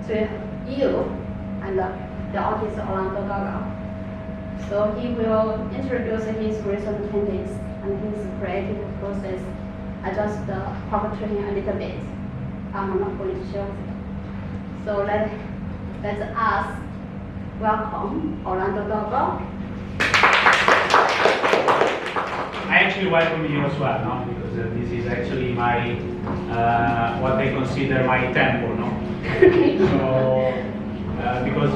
to you and the artist Orlando Gaga. So he will introduce his recent paintings and his creative process. I just portray a little bit. I'm not going to show. So let's us welcome Orlando Gaga. I actually welcome you as well, no? Because this is actually my what I consider my temple, no? So because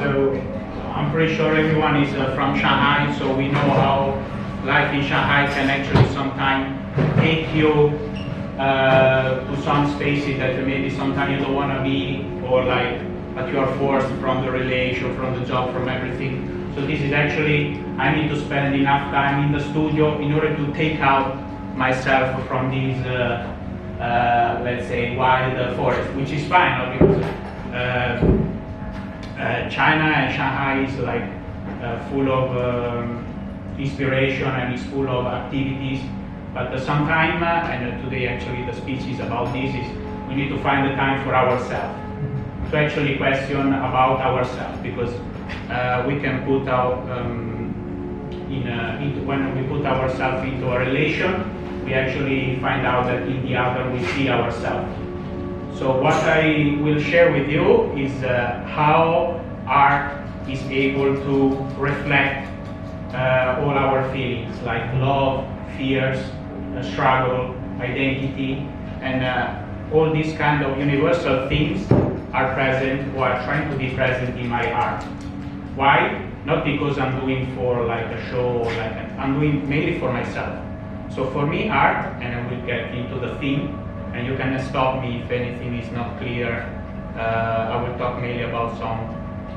I'm pretty sure everyone is from Shanghai, so we know how life in Shanghai can actually sometimes take you to some spaces that maybe sometimes you don't want to be, or like, but you are forced from the relation, from the job, from everything. So this is actually, I need to spend enough time in the studio in order to take out myself from these, let's say, wild forest, which is fine, no? Because China and Shanghai is like full of inspiration and is full of activities. But sometimes, and today actually the speech is about this, is we need to find the time for ourselves, to actually question about ourselves, because we can put out when we put ourselves into a relation, we actually find out that in the other we see ourselves. So what I will share with you is how art is able to reflect all our feelings, like love, fears, struggle, identity, and all these kind of universal things are present or are trying to be present in my art. Why? Not because I'm doing for like a show, or like I'm doing mainly for myself. So for me, art, and I will get into the theme, and you can stop me if anything is not clear. I will talk mainly about some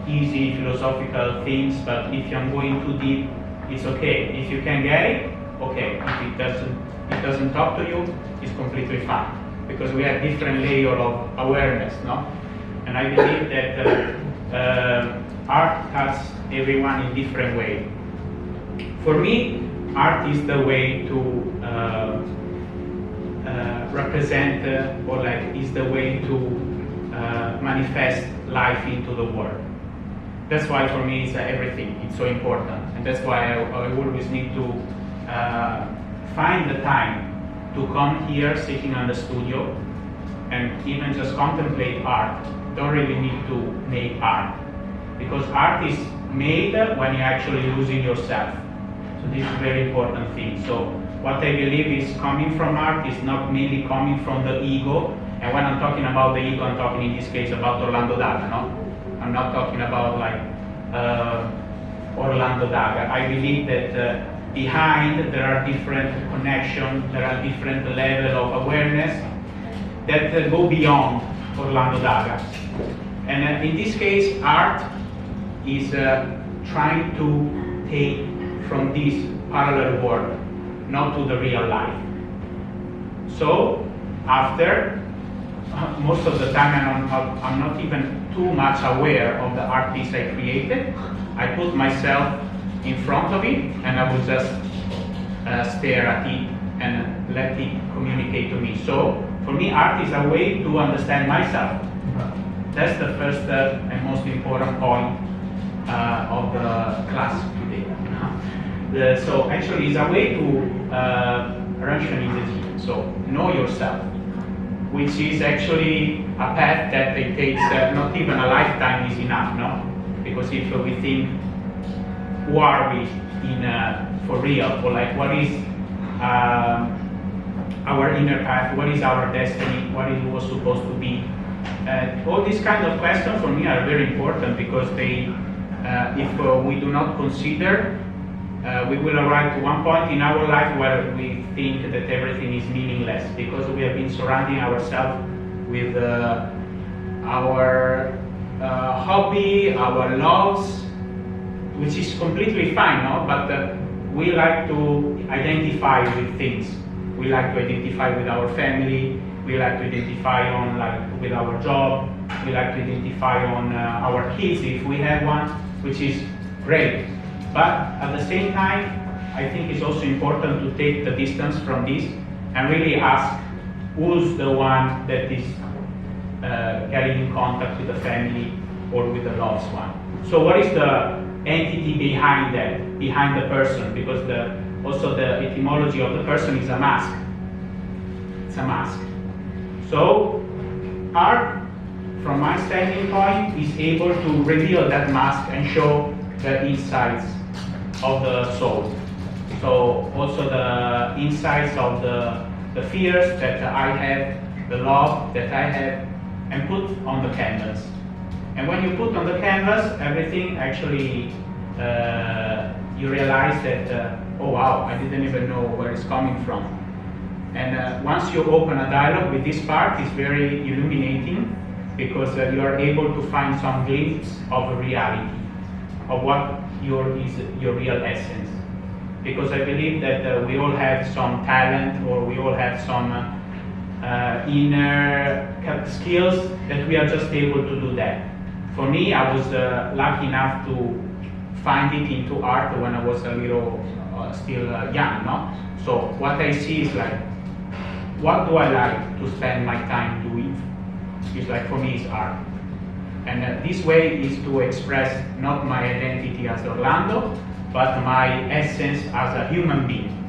easy philosophical things, but if I'm going too deep, it's okay. If you can get it, okay. If it doesn't talk to you, it's completely fine, because we have different layer of awareness, no? And I believe that art touches everyone in different way. For me, art is the way to represent, or like is the way to manifest life into the world. That's why for me it's everything. It's so important, and that's why I always need to find the time to come here, sitting on the studio, and even just contemplate art. Don't really need to make art, because art is made when you're actually losing yourself. So this is a very important thing. So what I believe is coming from art is not merely coming from the ego. And when I'm talking about the ego, I'm talking in this case about Orlando Daga, no? I'm not talking about like Orlando Daga. I believe that behind there are different connections, there are different levels of awareness that go beyond Orlando Daga. And in this case, art is trying to take from this parallel world, not to the real life. So after, most of the time I'm not even too much aware of the art piece I created. I put myself in front of it, and I will just stare at it and let it communicate to me. So for me, art is a way to understand myself. That's the first and most important point of the class today. So actually, it's a way to rationalize. So know yourself, which is actually a path that it takes not even a lifetime is enough, no? Because if we think, who are we in for real, or like what is our inner path, what is our destiny, what it was supposed to be? All these kind of questions for me are very important, because they, if we do not consider, we will arrive to one point in our life where we think that everything is meaningless, because we have been surrounding ourselves with our hobby, our loves, which is completely fine, no? But we like to identify with things. We like to identify with our family. We like to identify on with our job. We like to identify on our kids if we have one, which is great. But at the same time, I think it's also important to take the distance from this and really ask who's the one that is getting in contact with the family, or with the loved one. So what is the entity behind that, behind the person? Because also the etymology of the person is a mask. It's a mask. So art, from my standing point, is able to reveal that mask and show the insides of the soul. So also the insides of the fears that I have, the love that I have, and put on the canvas. And when you put on the canvas, everything actually, you realize that, oh wow, I didn't even know where it's coming from. And once you open a dialogue with this part, it's very illuminating, because you are able to find some glimpse of reality, of what is your real essence. Because I believe that we all have some talent, or we all have some inner skills that we are just able to do that. For me, I was lucky enough to find it into art when I was a little still young, no? So what I see is like, what do I like to spend my time doing? It's like, for me, it's art. And this way is to express not my identity as Orlando, but my essence as a human being.